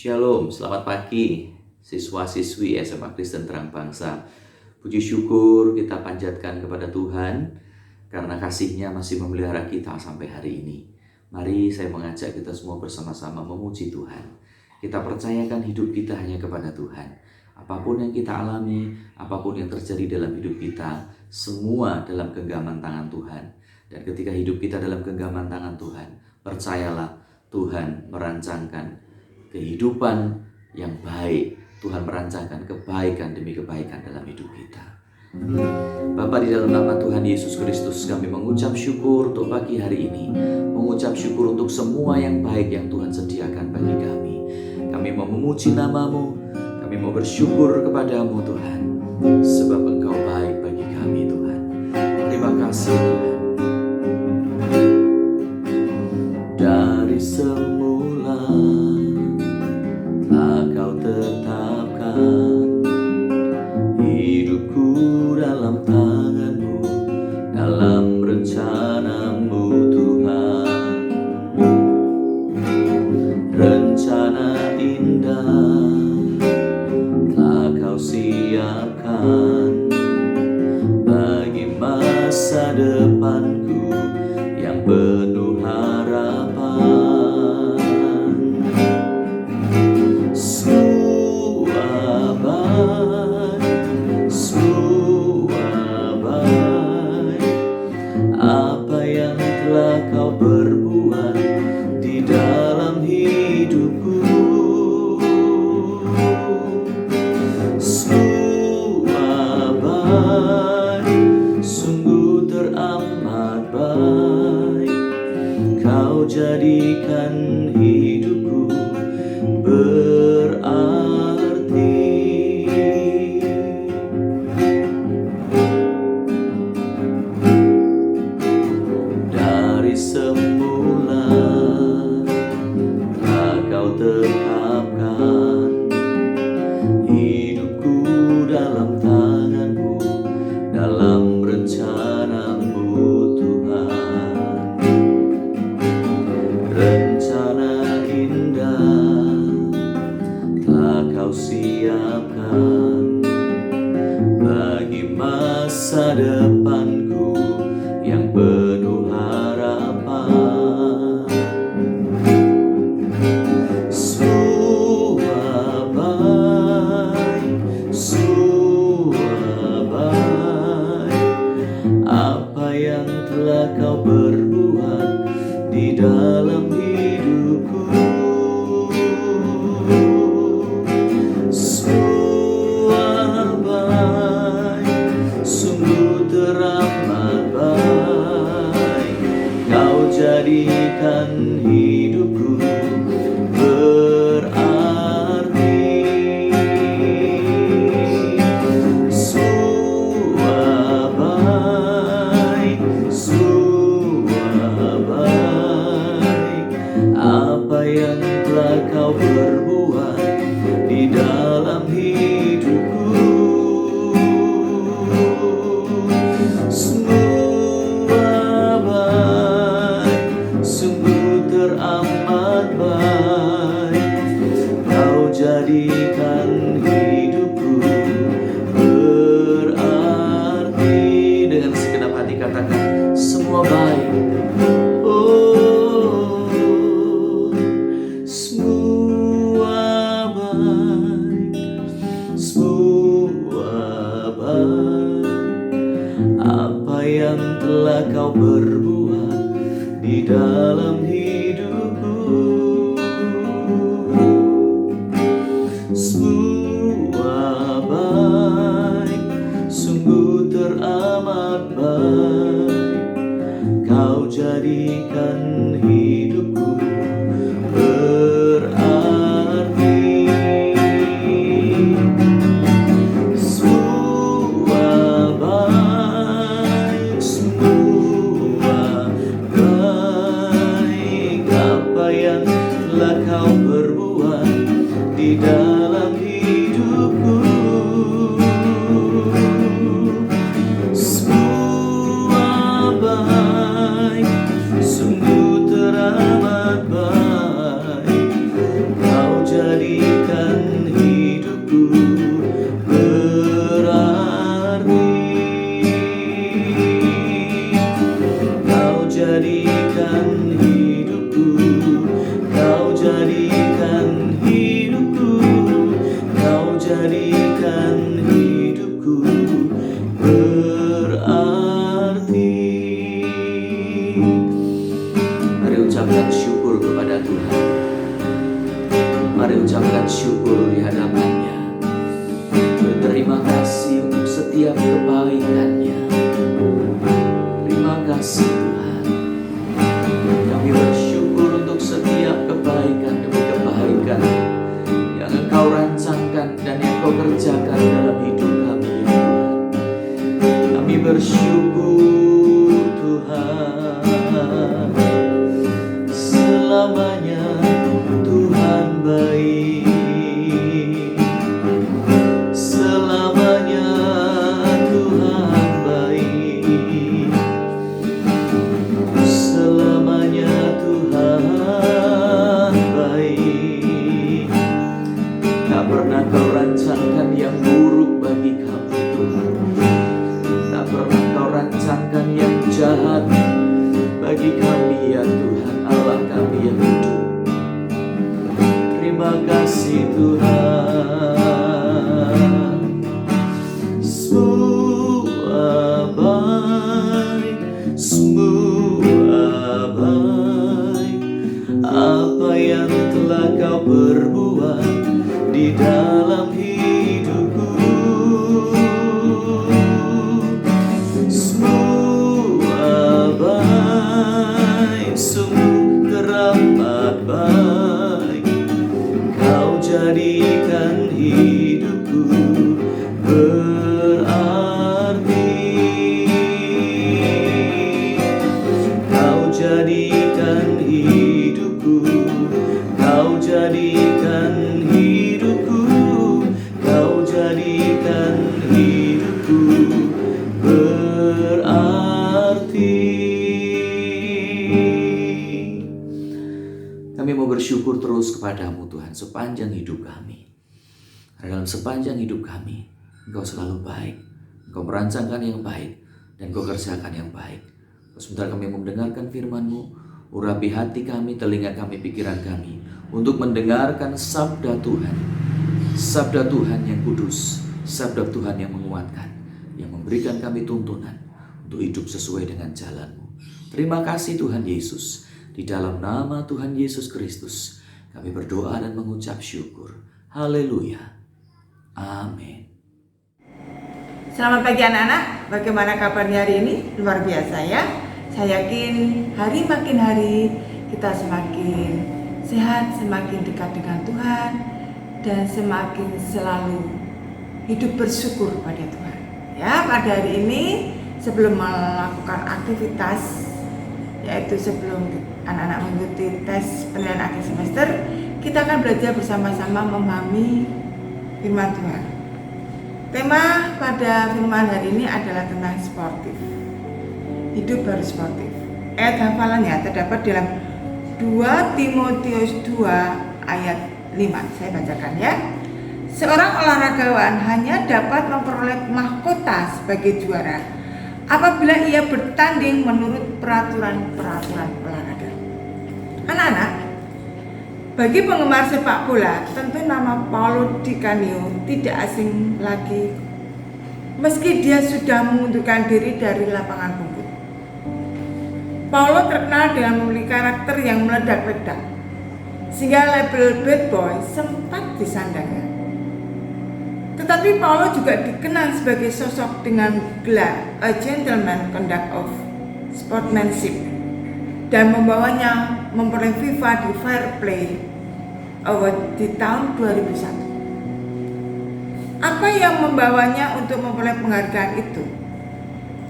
Shalom, selamat pagi siswa-siswi SMA Kristen Terang Bangsa. Puji syukur kita panjatkan kepada Tuhan karena kasih-Nya masih memelihara kita sampai hari ini. Mari saya mengajak kita semua bersama-sama memuji Tuhan. Kita percayakan hidup kita hanya kepada Tuhan. Apapun yang kita alami, apapun yang terjadi dalam hidup kita, semua dalam genggaman tangan Tuhan. Dan ketika hidup kita dalam genggaman tangan Tuhan, percayalah Tuhan merancangkan kehidupan yang baik. Tuhan merancangkan kebaikan demi kebaikan dalam hidup kita. Bapa, di dalam nama Tuhan Yesus Kristus, kami mengucap syukur untuk pagi hari ini. Mengucap syukur untuk semua yang baik yang Tuhan sediakan bagi kami. Kami mau memuji nama-Mu. Kami mau bersyukur kepada-Mu Tuhan, sebab Engkau baik bagi kami Tuhan. Terima kasih Tuhan. Dari semula Kau tetapkan hidupku dalam tangan-Mu, dalam rencana-Mu Tuhan. Rencana indah telah Kau siapkan bagi masa depanku yang penuh harapan. Apa yang telah Kau berbuat di dalam hidupku, sungguh teramat baik. Kau jadikan hidupku berarti. Dari semula telah Kau tetapkan hidupku dalam tangan-Mu, dalam rencana-Mu Tuhan. Rencana indah telah Kau siapkan bagi masa depanku yang penuh harapan. Apa yang telah Kau berbuat di dalam hidupku, sungguh teramat baik. Kau jadikan hidupku berarti. Apa yang telah Kau berbuat di dalam hidupku, sungguh teramat baik. Kau jadikan hidupku berarti. Dengan segenap hati katakan, semua baik. Apa yang telah Kau berbuat di dalam hidupku, semua baik, sungguh teramat baik. Kau jadikan hidupku berarti. Kau berbuat di dalam hidupku, semua baik, sungguh teramat jadikan hidupku berarti. Mari ucapkan syukur kepada Tuhan. Mari ucapkan syukur di hadapannya. Berterima kasih untuk setiap kebaikannya. Terima kasih Tuhan. Kami bersyukur untuk setiap kebaikan demi kebaikan yang Engkau rancangkan dan yang Engkau kerjakan dalam hidup kami, ya Tuhan. Kami bersyukur Tuhan. Selamanya Tuhan baik. Selamanya Tuhan baik. Selamanya Tuhan baik. Tak pernah Kau rancangkan yang buruk bagi kami, Tuhan. Tak pernah Kau rancangkan yang jahat bagi kami, ya Tuhan, Allah kami yang hidup. Terima kasih Tuhan. Semua baik, semua baik. Apa yang telah Kau perbuat di dalam hidupku, semua baik, sungguh teramat baik. Kau jadikan hidupku berarti. Kau jadikan hidupku, Kau jadikan hidupku, Kau jadikan hidupku berarti. Kami mau bersyukur terus kepadamu Tuhan sepanjang hidup kami. Dalam sepanjang hidup kami, Engkau selalu baik. Engkau merancangkan yang baik dan Engkau kerjakan yang baik. Sebentar kami mendengarkan firman-Mu, urapi hati kami, telinga kami, pikiran kami, untuk mendengarkan sabda Tuhan. Sabda Tuhan yang kudus, sabda Tuhan yang menguatkan, yang memberikan kami tuntunan untuk hidup sesuai dengan jalan-Mu. Terima kasih Tuhan Yesus. Di dalam nama Tuhan Yesus Kristus, kami berdoa dan mengucap syukur. Haleluya. Amin. Selamat pagi anak-anak, bagaimana kabarnya hari ini? Luar biasa ya. Saya yakin hari makin hari kita semakin sehat, semakin dekat dengan Tuhan, dan semakin selalu hidup bersyukur pada Tuhan. Ya, pada hari ini sebelum melakukan aktivitas, yaitu sebelum anak-anak mengikuti tes penilaian akhir semester, kita akan belajar bersama-sama memahami firman Tuhan. Tema pada firman hari ini adalah tentang sportif. Hidup harus sportif. Ayat hafalannya terdapat dalam 2 Timotius 2 ayat 5. Saya bacakan ya. Seorang olahragawan hanya dapat memperoleh mahkota sebagai juara apabila ia bertanding menurut peraturan-peraturan olahraga. Anak-anak, bagi penggemar sepak bola, tentu nama Paulo Di Canio tidak asing lagi, meski dia sudah mengundurkan diri dari lapangan rumput. Paulo terkenal dengan memiliki karakter yang meledak-ledak, sehingga label bad boy sempat disandangnya. Tetapi Paulo juga dikenal sebagai sosok dengan gelar A Gentleman Conduct of Sportsmanship dan membawanya memperoleh FIFA di Fair Play Award di tahun 2001. Apa yang membawanya untuk memperoleh penghargaan itu?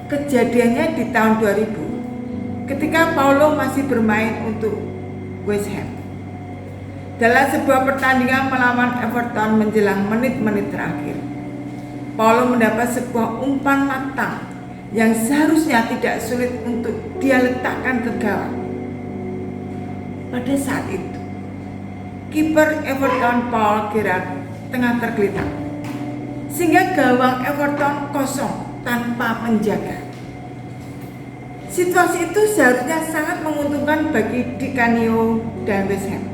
Kejadiannya di tahun 2000 ketika Paulo masih bermain untuk West Ham. Dalam sebuah pertandingan melawan Everton menjelang menit-menit terakhir, Paulo mendapat sebuah umpan matang yang seharusnya tidak sulit untuk dia letakkan ke gawang. Pada saat itu, kiper Everton Paul Gerrard tengah tergeletak, sehingga gawang Everton kosong tanpa penjaga. Situasi itu seharusnya sangat menguntungkan bagi Di Canio dan West Ham,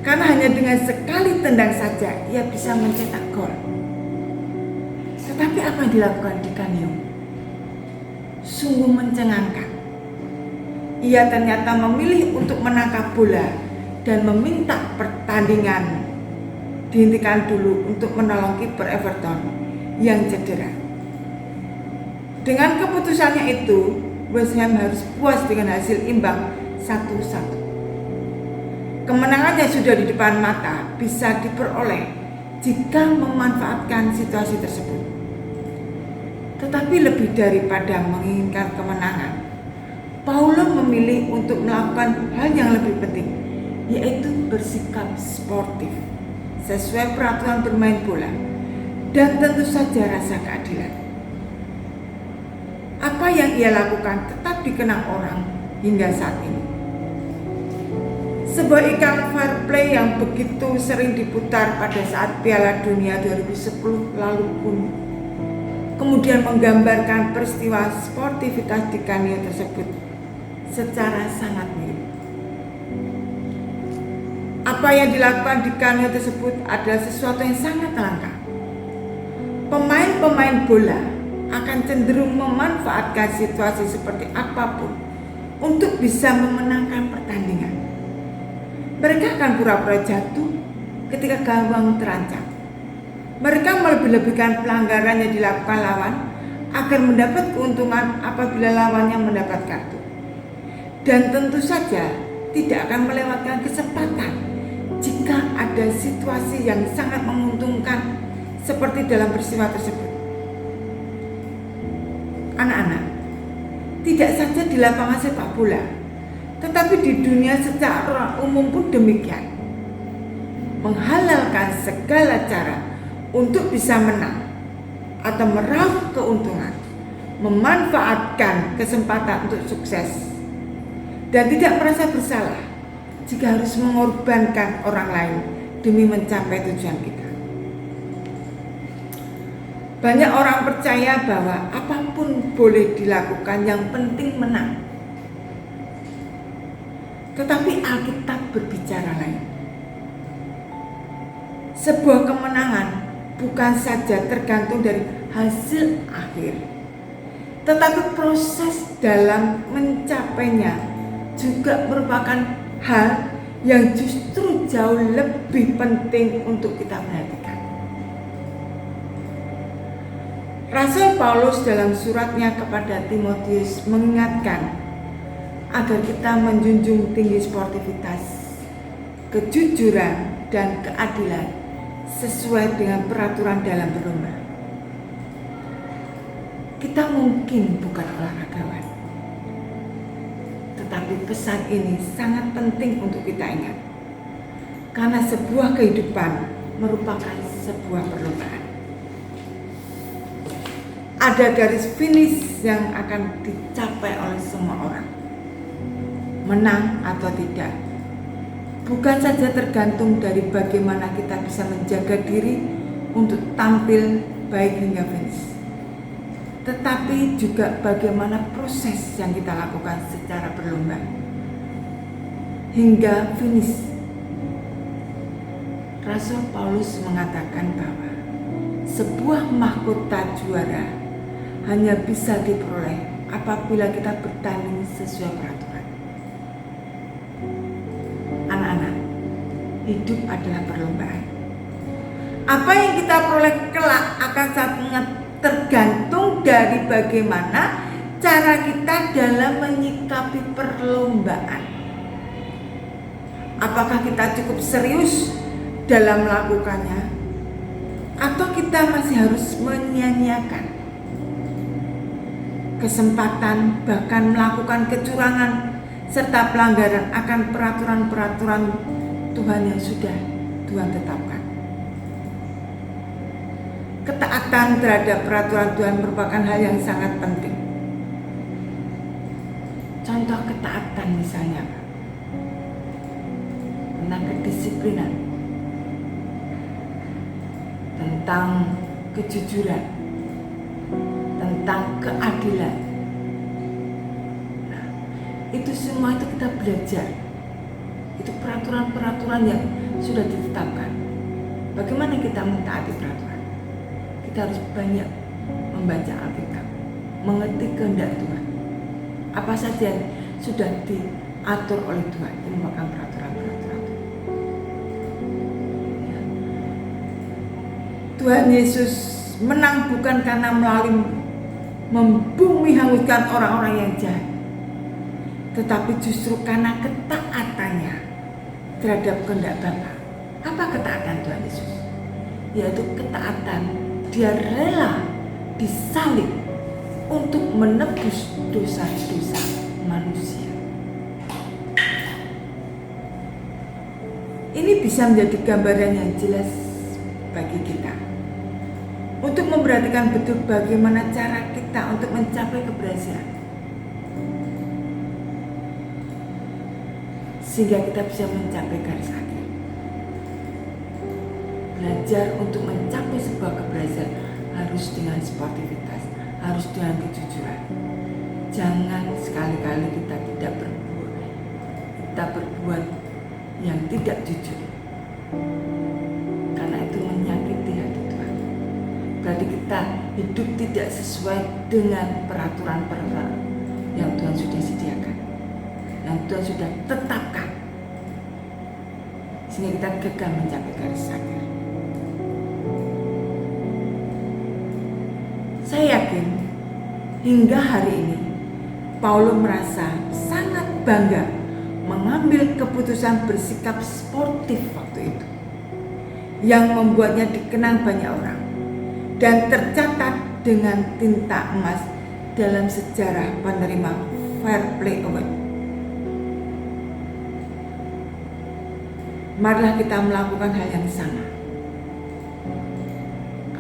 Karena hanya dengan sekali tendang saja ia bisa mencetak gol. Tetapi apa yang dilakukan Di Canio sungguh mencengangkan. Ia ternyata memilih untuk menangkap bola dan meminta pertandingan dihentikan dulu untuk menolong kiper Everton yang cedera. Dengan keputusannya itu, West Ham harus puas dengan hasil imbang 1-1. Kemenangan yang sudah di depan mata bisa diperoleh jika memanfaatkan situasi tersebut. Tetapi lebih daripada menginginkan kemenangan, Paulo memilih untuk melakukan hal yang lebih penting, yaitu bersikap sportif sesuai peraturan bermain bola dan tentu saja rasa keadilan. Apa yang ia lakukan tetap dikenang orang hingga saat ini. Sebuah iklan fair play yang begitu sering diputar pada saat Piala Dunia 2010 lalu pun kemudian menggambarkan peristiwa sportivitas Di Canio tersebut secara sangat mirip. Apa yang dilakukan Di Canio tersebut adalah sesuatu yang sangat langka. Pemain-pemain bola akan cenderung memanfaatkan situasi seperti apapun untuk bisa memenangkan pertandingan. Mereka akan pura-pura jatuh ketika gawang terancam. Mereka melebih-lebihkan pelanggaran yang dilakukan lawan agar mendapat keuntungan apabila lawannya mendapat kartu. Dan tentu saja tidak akan melewatkan kesempatan jika ada situasi yang sangat menguntungkan seperti dalam peristiwa tersebut. Anak-anak, tidak saja di lapangan sepak bola, tetapi di dunia secara umum pun demikian. Menghalalkan segala cara untuk bisa menang atau meraup keuntungan, memanfaatkan kesempatan untuk sukses, dan tidak merasa bersalah jika harus mengorbankan orang lain demi mencapai tujuan kita. Banyak orang percaya bahwa apapun boleh dilakukan, yang penting menang. Tetapi Alkitab berbicara lain. Sebuah kemenangan bukan saja tergantung dari hasil akhir, tetapi proses dalam mencapainya juga merupakan hal yang justru jauh lebih penting untuk kita perhatikan. Rasul Paulus dalam suratnya kepada Timotius mengingatkan agar kita menjunjung tinggi sportivitas, kejujuran, dan keadilan sesuai dengan peraturan dalam berlomba. Kita mungkin bukan olahragawan, tetapi pesan ini sangat penting untuk kita ingat, karena sebuah kehidupan merupakan sebuah perlombaan. Ada garis finish yang akan dicapai oleh semua orang. Menang atau tidak bukan saja tergantung dari bagaimana kita bisa menjaga diri untuk tampil baik hingga finish, tetapi juga bagaimana proses yang kita lakukan secara berlomba hingga finish. Rasul Paulus mengatakan bahwa sebuah mahkota juara hanya bisa diperoleh apabila kita bertanding sesuai peraturan. Anak-anak, hidup adalah perlombaan. Apa yang kita peroleh kelak akan sangat tergantung dari bagaimana cara kita dalam menyikapi perlombaan. Apakah kita cukup serius dalam melakukannya, atau kita masih harus menyia-nyiakan kesempatan, bahkan melakukan kecurangan serta pelanggaran akan peraturan-peraturan Tuhan yang sudah Tuhan tetapkan. Ketaatan terhadap peraturan Tuhan merupakan hal yang sangat penting. Contoh ketaatan misalnya tentang kedisiplinan, tentang kejujuran, tentang keadilan. Nah, itu semua itu kita belajar. Itu peraturan-peraturan yang sudah ditetapkan. Bagaimana kita mentaati peraturan? Kita harus banyak membaca Alkitab, mengerti kehendak Tuhan. Apa saja yang sudah diatur oleh Tuhan, ini merupakan peraturan-peraturan. Ya. Tuhan Yesus menang bukan karena melalui membumi hanguskan orang-orang yang jahat, tetapi justru karena ketaatannya terhadap kehendak Bapa. Apa ketaatan Tuhan Yesus? Yaitu ketaatan dia rela disalib untuk menebus dosa-dosa manusia. Ini bisa menjadi gambaran yang jelas bagi kita untuk memperhatikan betul bagaimana cara kita untuk mencapai keberhasilan, sehingga kita bisa mencapai garis akhir. Belajar untuk mencapai sebuah keberhasilan harus dengan sportivitas, harus dengan kejujuran. Jangan sekali-kali kita berbuat yang tidak jujur, karena itu menyakiti hati Tuhan. Berarti kita hidup tidak sesuai dengan peraturan-peraturan yang Tuhan sudah sediakan, yang Tuhan sudah tetapkan, sehingga kita gagal mencapai garis akhir. Saya yakin hingga hari ini Paulus merasa sangat bangga mengambil keputusan bersikap sportif waktu itu, yang membuatnya dikenang banyak orang dan tercatat dengan tinta emas dalam sejarah penerima Fair Play Award. Marilah kita melakukan hal yang sama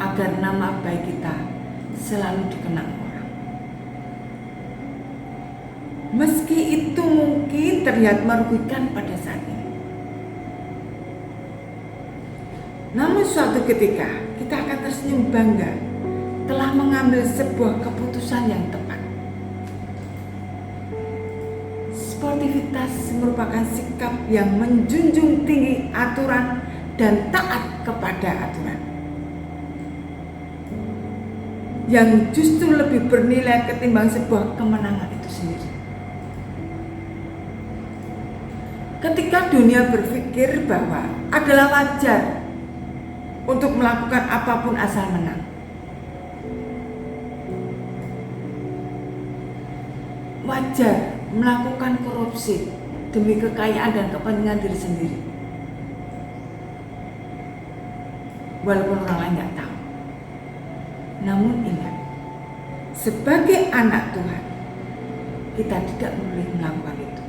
agar nama baik kita selalu dikenang orang. Meski itu mungkin terlihat merugikan pada saat ini, namun suatu ketika kita akan tersenyum bangga telah mengambil sebuah keputusan yang tepat. Sportivitas merupakan sikap yang menjunjung tinggi aturan dan taat kepada aturan, yang justru lebih bernilai ketimbang sebuah kemenangan itu sendiri. Ketika dunia berpikir bahwa adalah wajar untuk melakukan apapun asal menang, wajar melakukan korupsi demi kekayaan dan kepentingan diri sendiri, walaupun orang lain nggak tahu. Namun ingat, sebagai anak Tuhan, kita tidak boleh melakukan itu.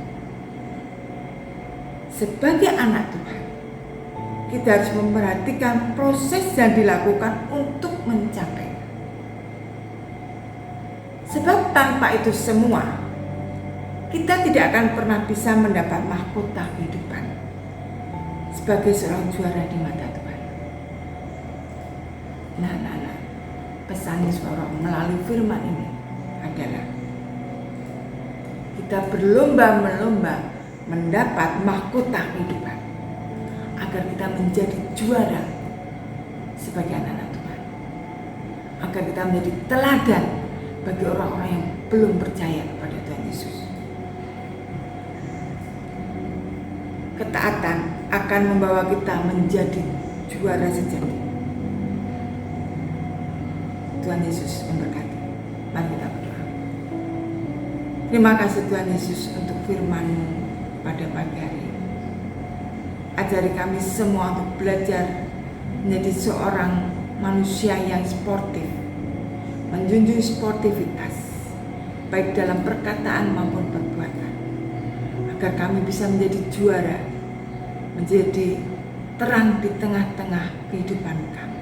Sebagai anak Tuhan, kita harus memperhatikan proses yang dilakukan untuk mencapai. Sebab tanpa itu semua, kita tidak akan pernah bisa mendapat mahkota kehidupan sebagai seorang juara di mata Tuhan. Nah, pesan Yesus melalui firman ini adalah kita berlomba-lomba mendapat mahkota kehidupan agar kita menjadi juara sebagai anak-anak Tuhan, agar kita menjadi teladan bagi orang-orang yang belum percaya kepada Tuhan Yesus. Ketaatan akan membawa kita menjadi juara sejati. Tuhan Yesus memberkati. Mari kita berdoa. Terima kasih Tuhan Yesus untuk firman-Mu pada pagi hari ini. Ajari kami semua untuk belajar menjadi seorang manusia yang sportif, menjunjung sportivitas, baik dalam perkataan maupun perbuatan, agar kami bisa menjadi juara, menjadi terang di tengah-tengah kehidupan kami.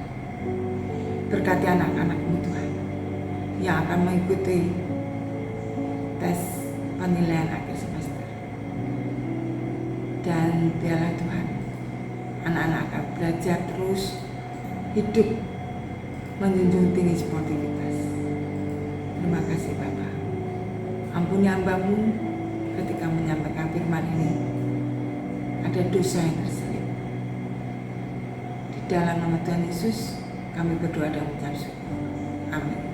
Berkati anak-anak-Mu Tuhan yang akan mengikuti tes penilaian akhir semester. Dan biarlah Tuhan, anak-anak akan belajar terus hidup menjunjung tinggi sportivitas. Terima kasih Bapa. Ampuni hamba-Mu ketika menyampaikan firman ini ada dosa yang terselip. Dalam nama Tuhan Yesus, kami berdoa dan mengucap syukur. Amin.